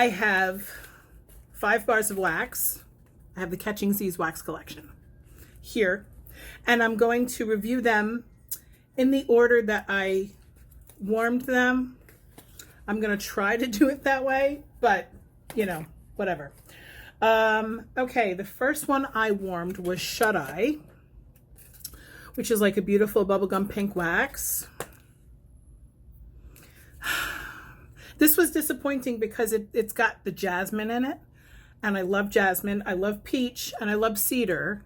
I have 5 bars of wax. I have the Catching Z's wax collection here, and I'm going to review them in the order that I warmed them. I'm going to try to do it that way, but you know, whatever. Okay, the first one I warmed was Shut Eye, which is like a beautiful bubblegum pink wax. This was disappointing because it's got the jasmine in it, and I love jasmine, I love peach, and I love cedar.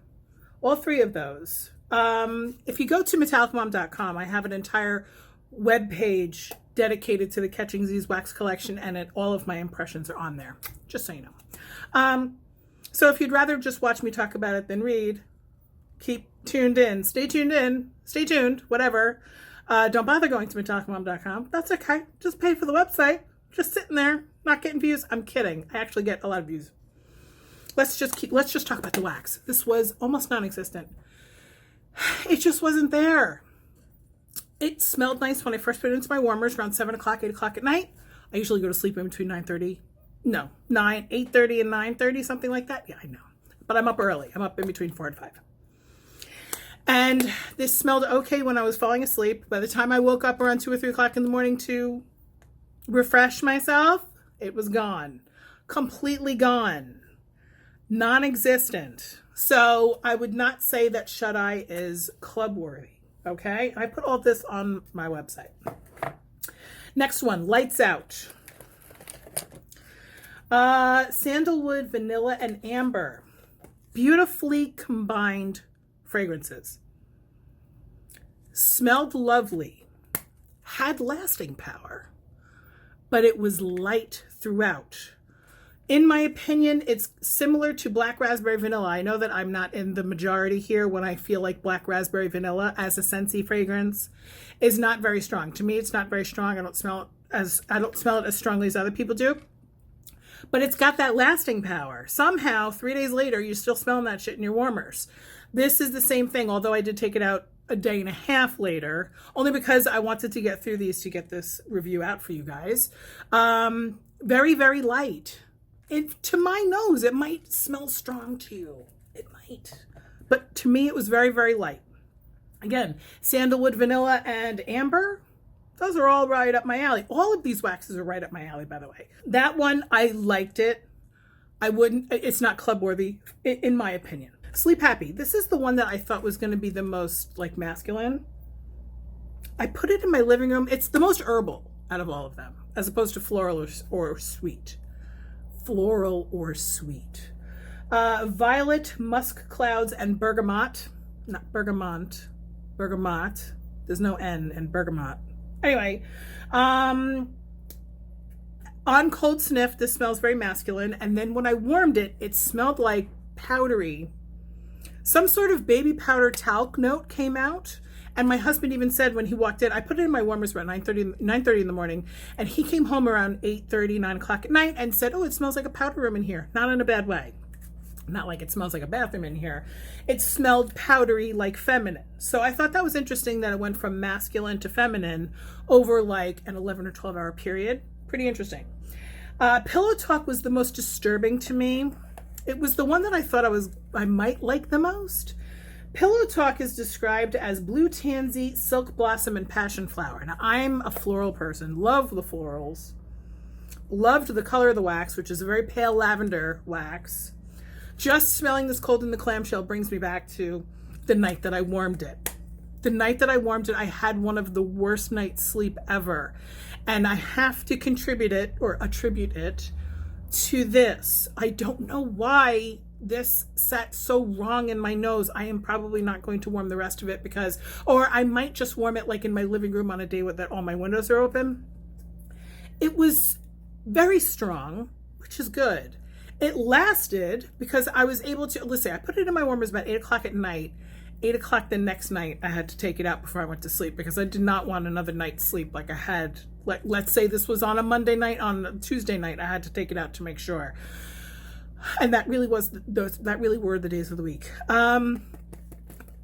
All 3 of those. If you go to MetallicaMom.com, I have an entire web page dedicated to the Catching Z's wax collection, and all of my impressions are on there, just so you know. So if you'd rather just watch me talk about it than read, keep tuned in, stay tuned, whatever. Don't bother going to MetallicaMom.com. That's okay. Just pay for the website. Just sitting there, not getting views. I'm kidding. I actually get a lot of views. Let's just talk about the wax. This was almost non-existent. It just wasn't there. It smelled nice when I first put it into my warmers around 7 o'clock, 8 o'clock at night. I usually go to sleep in between 8:30 and 9:30, something like that. Yeah, I know. But I'm up early. I'm up in between 4 and 5. And this smelled okay when I was falling asleep. By the time I woke up around 2 or 3 o'clock in the morning to refresh myself, it was gone. Completely gone. Non-existent. So I would not say that Shut Eye is club worthy. Okay? I put all this on my website. Next one, Lights Out. Sandalwood, vanilla, and amber. Beautifully combined fragrances. Smelled lovely. Had lasting power. But it was light throughout. In my opinion, it's similar to Black Raspberry Vanilla. I know that I'm not in the majority here when I feel like Black Raspberry Vanilla as a scentsy fragrance is not very strong. To me, it's not very strong. I don't smell it as strongly as other people do. But it's got that lasting power. Somehow, 3 days later, you're still smelling that shit in your warmers. This is the same thing, although I did take it out a day and a half later, only because I wanted to get through these to get this review out for you guys. Very, very light. To my nose, it might smell strong to you. It might. But to me, it was very, very light. Again, sandalwood, vanilla, and amber. Those are all right up my alley. All of these waxes are right up my alley, by the way. That one, I liked it. It's not club worthy, in my opinion. Sleep Happy. This is the one that I thought was going to be the most like masculine. I put it in my living room. It's the most herbal out of all of them, as opposed to floral or sweet. Floral or sweet. Violet, musk clouds, and bergamot. Not bergamot. Bergamot. There's no N in bergamot. Anyway, on cold sniff, this smells very masculine. And then when I warmed it, it smelled like powdery. Some sort of baby powder talc note came out. And my husband even said when he walked in, I put it in my warmers around 9:30 in the morning. And he came home around 8:30, 9 o'clock at night and said, oh, it smells like a powder room in here. Not in a bad way. Not like it smells like a bathroom in here. It smelled powdery, like feminine. So I thought that was interesting that it went from masculine to feminine over like an 11 or 12 hour period. Pretty interesting. Pillow Talk was the most disturbing to me. It was the one that I thought I might like the most. Pillow Talk is described as blue tansy, silk blossom, and passion flower. Now, I'm a floral person. Love the florals. Loved the color of the wax, which is a very pale lavender wax. Just smelling this cold in the clamshell brings me back to the night that I warmed it. The night that I warmed it, I had one of the worst night's sleep ever. And I have to attribute it to this. I don't know why this sat so wrong in my nose. I am probably not going to warm the rest of it or I might just warm it like in my living room on a day that all my windows are open. It was very strong, which is good. It lasted because I was able to, let's say I put it in my warmers about 8 o'clock at night. 8 o'clock the next night, I had to take it out before I went to sleep because I did not want another night's sleep like I had. Let's say this was on a Monday night, on a Tuesday night, I had to take it out to make sure. And that really were the days of the week.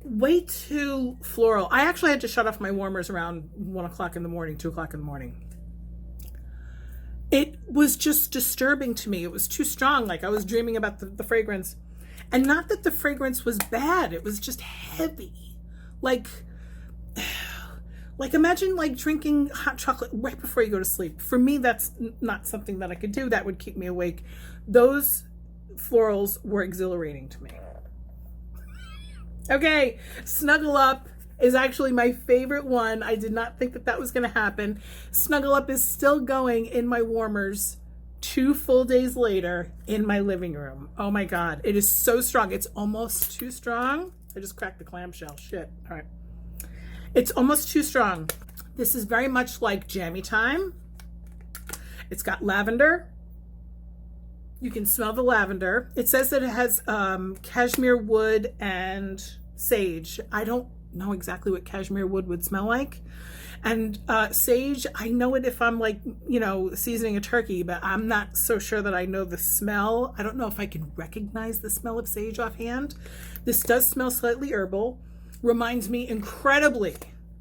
Way too floral. I actually had to shut off my warmers around 1 o'clock in the morning, 2 o'clock in the morning. It was just disturbing to me. It was too strong. Like I was dreaming about the fragrance. And not that the fragrance was bad. It was just heavy. Like imagine like drinking hot chocolate right before you go to sleep. For me, that's not something that I could do. That would keep me awake. Those florals were exhilarating to me. Okay, Snuggle Up is actually my favorite one. I did not think that was going to happen. Snuggle Up is still going in my warmers 2 full days later in my living room. Oh my God, it is so strong. It's almost too strong. I just cracked the clamshell. Shit. All right. It's almost too strong. This is very much like Jammy Time. It's got lavender. You can smell the lavender. It says that it has cashmere wood and sage. I don't know exactly what cashmere wood would smell like. And sage, I know it if I'm like, you know, seasoning a turkey, but I'm not so sure that I know the smell. I don't know if I can recognize the smell of sage offhand. This does smell slightly herbal. Reminds me incredibly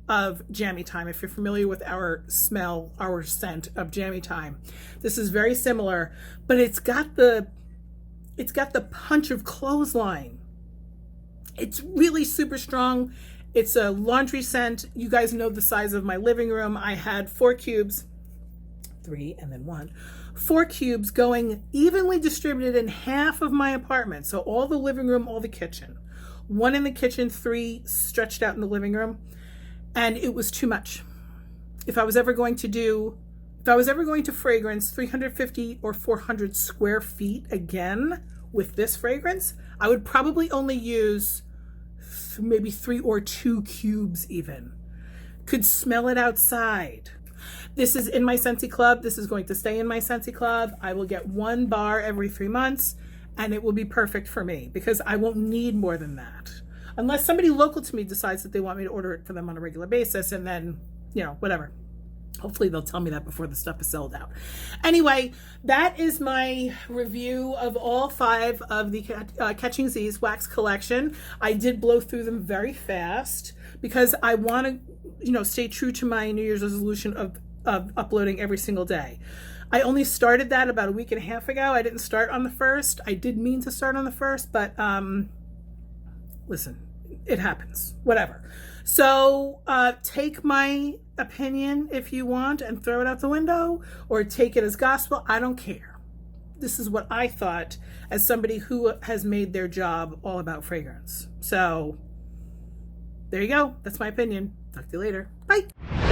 of Jammy Time. If you're familiar with our scent of Jammy Time, this is very similar, but it's got the punch of clothesline. It's really super strong. It's a laundry scent. You guys know the size of my living room. I had 4 cubes, 3 and then 1. 4 cubes going evenly distributed in half of my apartment. So all the living room, all the kitchen. 1 in the kitchen, 3 stretched out in the living room. And it was too much. If I was ever going to fragrance 350 or 400 square feet again with this fragrance, I would probably only use maybe 3 or 2 cubes even. Could smell it outside. This is in my Scentsy Club. This is going to stay in my Scentsy Club. I will get 1 bar every 3 months and it will be perfect for me because I won't need more than that. Unless somebody local to me decides that they want me to order it for them on a regular basis, and then, you know, whatever. Hopefully they'll tell me that before the stuff is sold out. Anyway, that is my review of all 5 of the Catching Z's wax collection. I did blow through them very fast because I want to, you know, stay true to my New Year's resolution of uploading every single day. I only started that about a week and a half ago. I didn't start on the 1st. I did mean to start on the 1st, but listen, it happens, whatever. So take my opinion if you want and throw it out the window, or take it as gospel. I don't care. This is what I thought as somebody who has made their job all about fragrance. So there you go. That's my opinion. Talk to you later. Bye.